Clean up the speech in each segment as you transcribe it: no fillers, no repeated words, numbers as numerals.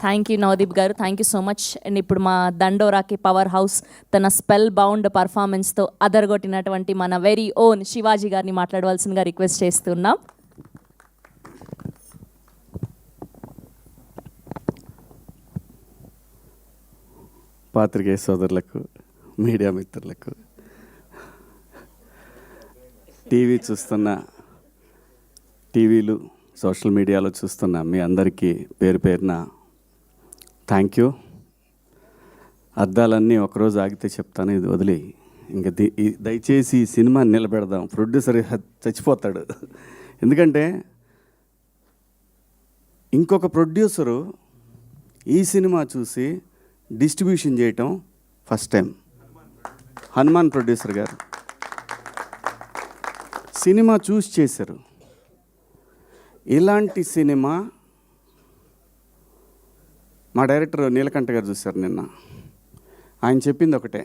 Thank you Navdeep గారు, thank you so much. And ఇప్పుడు మా దండోరాకి పవర్ హౌస్ తన స్పెల్ బౌండ్ పర్ఫార్మెన్స్తో అదరగొట్టినటువంటి మన వెరీ ఓన్ శివాజీ గారిని మాట్లాడవలసిందిగా రిక్వెస్ట్ చేస్తున్నాం. పాత్రికేయ సోదరులకు, మీడియా మిత్రులకు, టీవీ చూస్తున్న, టీవీలు సోషల్ మీడియాలో చూస్తున్న మీ అందరికీ పేరు పేరున థ్యాంక్ యూ. అద్దాలన్నీ ఒకరోజు ఆగితే చెప్తాను, ఇది వదిలి ఇంకా దయచేసి ఈ సినిమాని నిలబెడదాం. ప్రొడ్యూసర్ చచ్చిపోతాడు. ఎందుకంటే ఇంకొక ప్రొడ్యూసరు ఈ సినిమా చూసి డిస్ట్రిబ్యూషన్ చేయటం ఫస్ట్ టైం. హనుమాన్ ప్రొడ్యూసర్ గారు సినిమా చూసి చేశారు. ఇలాంటి సినిమా మా డైరెక్టర్ నీలకంఠ గారు చూశారు నిన్న. ఆయన చెప్పింది ఒకటే,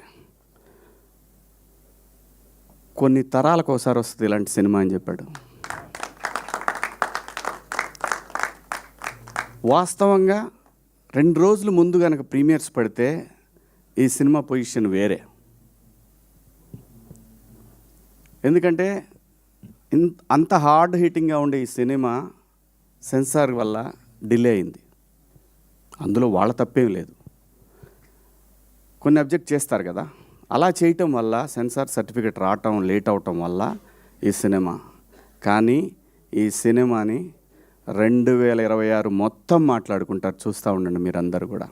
కొన్ని తరాలకు ఒకసారి వస్తుంది ఇలాంటి సినిమా అని చెప్పాడు. వాస్తవంగా 2 రోజులు ముందు కనుక ప్రీమియర్స్ పడితే ఈ సినిమా పొజిషన్ వేరే. ఎందుకంటే అంత హార్డ్ హిట్టింగ్గా ఉండే ఈ సినిమా సెన్సార్ వల్ల డిలే అయింది. అందులో వాళ్ళ తప్పేం లేదు, కొన్ని అబ్జెక్ట్ చేస్తారు కదా. అలా చేయటం వల్ల సెన్సార్ సర్టిఫికేట్ రావటం లేట్ అవటం వల్ల ఈ సినిమా. కానీ ఈ సినిమాని 2026 మొత్తం మాట్లాడుకుంటారు. చూస్తూ ఉండండి మీరందరూ కూడా.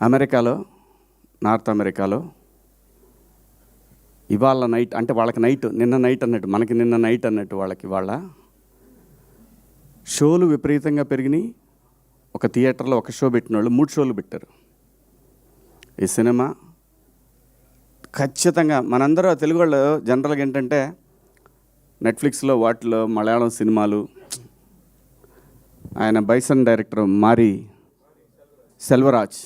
అమెరికాలో, నార్త్ అమెరికాలో ఇవాళ నైట్, అంటే వాళ్ళకి నైట్, నిన్న నైట్ అన్నట్టు, మనకి నిన్న నైట్ అన్నట్టు వాళ్ళకి ఇవాళ షోలు విపరీతంగా పెరిగినాయి. ఒక థియేటర్లో ఒక షో పెట్టిన వాళ్ళు 3 షోలు పెట్టారు. ఈ సినిమా ఖచ్చితంగా మనందరూ తెలుగు వాళ్ళు జనరల్గా ఏంటంటే నెట్ఫ్లిక్స్లో వాటిలో మలయాళం సినిమాలు, ఆయన బైసన్ డైరెక్టర్ మారి సెల్వరాజ్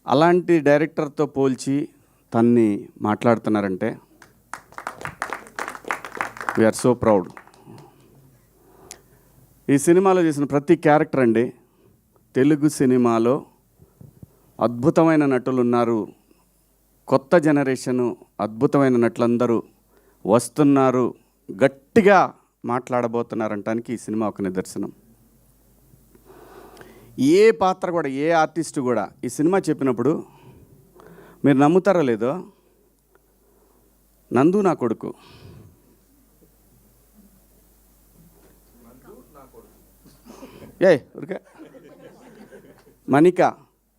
అలాంటి డైరెక్టర్తో పోల్చి తన్ని మాట్లాడుతున్నారంటే వీఆర్ సో ప్రౌడ్. ఈ సినిమాలో చేసిన ప్రతి క్యారెక్టర్ అండి, తెలుగు సినిమాలో అద్భుతమైన నటులు ఉన్నారు. కొత్త జనరేషను అద్భుతమైన నటులందరూ వస్తున్నారు, గట్టిగా మాట్లాడబోతున్నారంటానికి ఈ సినిమా ఒక నిదర్శనం. ఏ పాత్ర కూడా, ఏ ఆర్టిస్టు కూడా ఈ సినిమా చెప్పినప్పుడు మీరు నమ్ముతారో లేదో, నందు నా కొడుకు, ఊరికే మణిక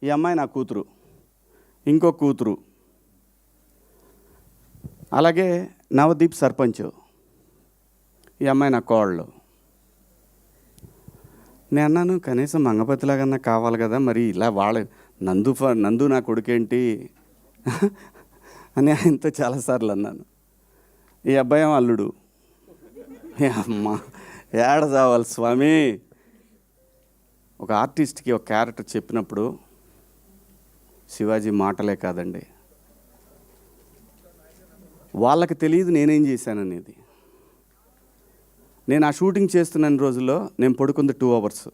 ఈ అమ్మాయి నా కూతురు, ఇంకో కూతురు, అలాగే నవదీప్ సర్పంచ్ ఈ అమ్మాయి నా కోళ్ళు. నేను అన్నాను కనీసం మంగపతిలాగన్నా కావాలి కదా, మరి ఇలా వాళ్ళ నందు నా కొడుకేంటి అని ఆయనతో చాలాసార్లు అన్నాను. ఈ అబ్బాయి అల్లుడు. అమ్మ ఏడ చావాలి స్వామి. ఒక ఆర్టిస్ట్కి ఒక క్యారెక్టర్ చెప్పినప్పుడు శివాజీ మాటలే కాదండి, వాళ్ళకి తెలియదు నేనేం చేశాననేది. నేను ఆ షూటింగ్ చేస్తున్న రోజుల్లో నేను పడుకుంది 2 అవర్స్.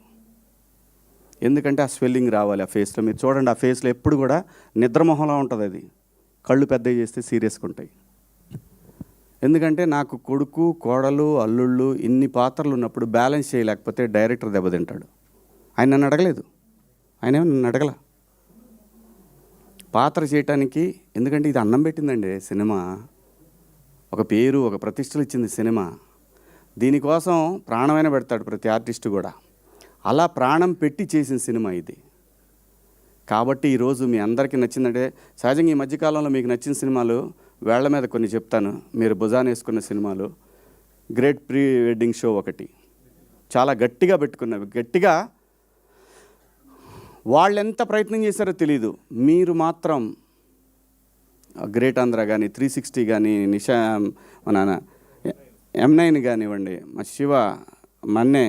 ఎందుకంటే ఆ స్వెల్లింగ్ రావాలి ఆ ఫేస్లో. మీరు చూడండి, ఆ ఫేస్లో ఎప్పుడు కూడా నిద్రమొహంలా ఉంటుంది. అది కళ్ళు పెద్దవి చేస్తే సీరియస్గా ఉంటాయి. ఎందుకంటే నాకు కొడుకు, కోడలు, అల్లుళ్ళు ఇన్ని పాత్రలు ఉన్నప్పుడు బ్యాలెన్స్ చేయలేకపోతే డైరెక్టర్ దెబ్బతింటాడు. ఆయన నన్ను అడగలేదు, ఆయన ఏమో నన్ను అడగల పాత్ర చేయటానికి. ఎందుకంటే ఇది అన్నం పెట్టిందండి సినిమా, ఒక పేరు, ఒక ప్రతిష్టలు ఇచ్చింది సినిమా. దీనికోసం ప్రాణమైన పెడతాడు ప్రతి ఆర్టిస్టు కూడా. అలా ప్రాణం పెట్టి చేసిన సినిమా ఇది. కాబట్టి ఈరోజు మీ అందరికీ నచ్చిందంటే, సహజంగా ఈ మధ్యకాలంలో మీకు నచ్చిన సినిమాలు వేళ్ల మీద కొన్ని చెప్తాను. మీరు భుజాన వేసుకున్న సినిమాలు, గ్రేట్ ప్రీ వెడ్డింగ్ షో ఒకటి చాలా గట్టిగా పెట్టుకున్నవి. గట్టిగా వాళ్ళు ఎంత ప్రయత్నం చేశారో తెలీదు, మీరు మాత్రం గ్రేట్ ఆంధ్ర కానీ, 360 కానీ, నిషా మన M9 కానివ్వండి, మా శివ, మన్నే,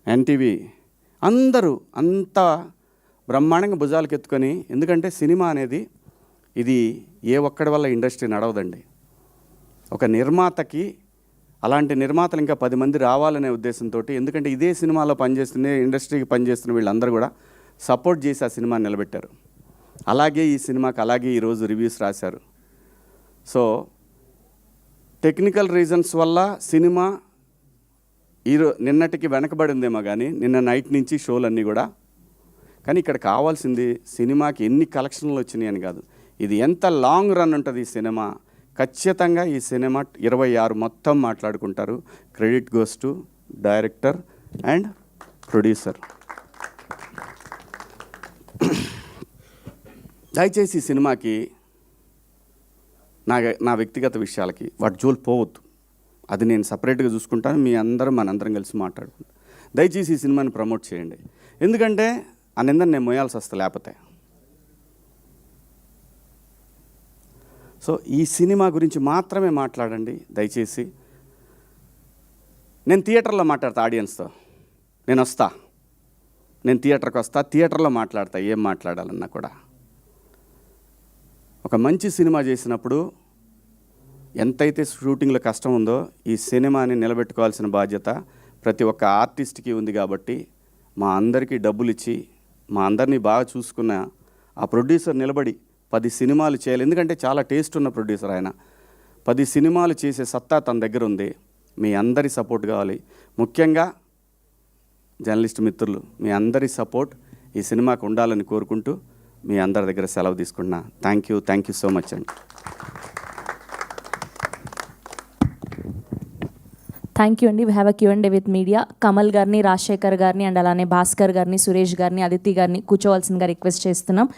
ఎన్టీవీ అందరూ అంతా బ్రహ్మాండంగా భుజాలకు ఎత్తుకొని. ఎందుకంటే సినిమా అనేది ఇది ఏ ఒక్కడి వల్ల ఇండస్ట్రీ నడవదండి. ఒక నిర్మాతకి అలాంటి నిర్మాతలు ఇంకా 10 మంది రావాలనే ఉద్దేశంతో, ఎందుకంటే ఇదే సినిమాలో పనిచేస్తున్న ఇండస్ట్రీకి పనిచేస్తున్న వీళ్ళందరూ కూడా సపోర్ట్ చేసి ఆ సినిమాని నిలబెట్టారు. అలాగే ఈ సినిమాకి అలాగే ఈరోజు రివ్యూస్ రాశారు. సో టెక్నికల్ రీజన్స్ వల్ల సినిమా నిన్నటికి వెనకబడిందేమో కానీ నిన్న నైట్ నుంచి షోలన్నీ కూడా. కానీ ఇక్కడ కావాల్సింది సినిమాకి ఎన్ని కలెక్షన్లు వచ్చినాయి అని కాదు, ఇది ఎంత లాంగ్ రన్ ఉంటుంది ఈ సినిమా. ఖచ్చితంగా ఈ సినిమా 26 మొత్తం మాట్లాడుకుంటారు. Credit goes to director and producer. దయచేసి ఈ సినిమాకి నా వ్యక్తిగత విషయాలకి వాటి జోలు పోవద్దు. అది నేను సపరేట్గా చూసుకుంటాను. మనందరం కలిసి మాట్లాడుకుంటాం. దయచేసి ఈ సినిమాని ప్రమోట్ చేయండి. ఎందుకంటే ఆ నిందని నేను మోయాల్సి వస్తా లేకపోతే. సో ఈ సినిమా గురించి మాత్రమే మాట్లాడండి దయచేసి. నేను థియేటర్లో మాట్లాడతా ఆడియన్స్తో. నేను థియేటర్కి వస్తా, థియేటర్లో మాట్లాడతా ఏం మాట్లాడాలన్నా కూడా. ఒక మంచి సినిమా చేసినప్పుడు ఎంతైతే షూటింగ్లో కష్టం ఉందో ఈ సినిమాని నిలబెట్టుకోవాల్సిన బాధ్యత ప్రతి ఒక్క ఆర్టిస్ట్కి ఉంది. కాబట్టి మా అందరికీ డబ్బులు ఇచ్చి మా అందరినీ బాగా చూసుకున్న ఆ ప్రొడ్యూసర్ నిలబడి 10 సినిమాలు చేయాలి. ఎందుకంటే చాలా టేస్ట్ ఉన్న ప్రొడ్యూసర్ ఆయన. 10 సినిమాలు చేసే సత్తా తన దగ్గర ఉంది. మీ అందరి సపోర్ట్ కావాలి. ముఖ్యంగా జర్నలిస్ట్ మిత్రులు మీ అందరి సపోర్ట్ ఈ సినిమాకు ఉండాలని కోరుకుంటూ మీ అందరి దగ్గర సెలవు తీసుకుంటున్నా. థ్యాంక్ యూ సో మచ్ అండి. థ్యాంక్ యూ అండి. We have a Q&A with media. Kamal గారిని, రాజశేఖర్ గారిని అండ్ అలానే భాస్కర్ గారిని, సురేష్ గారిని, అదితి గారిని కూర్చోవలసిందిగా రిక్వెస్ట్ చేస్తున్నాం.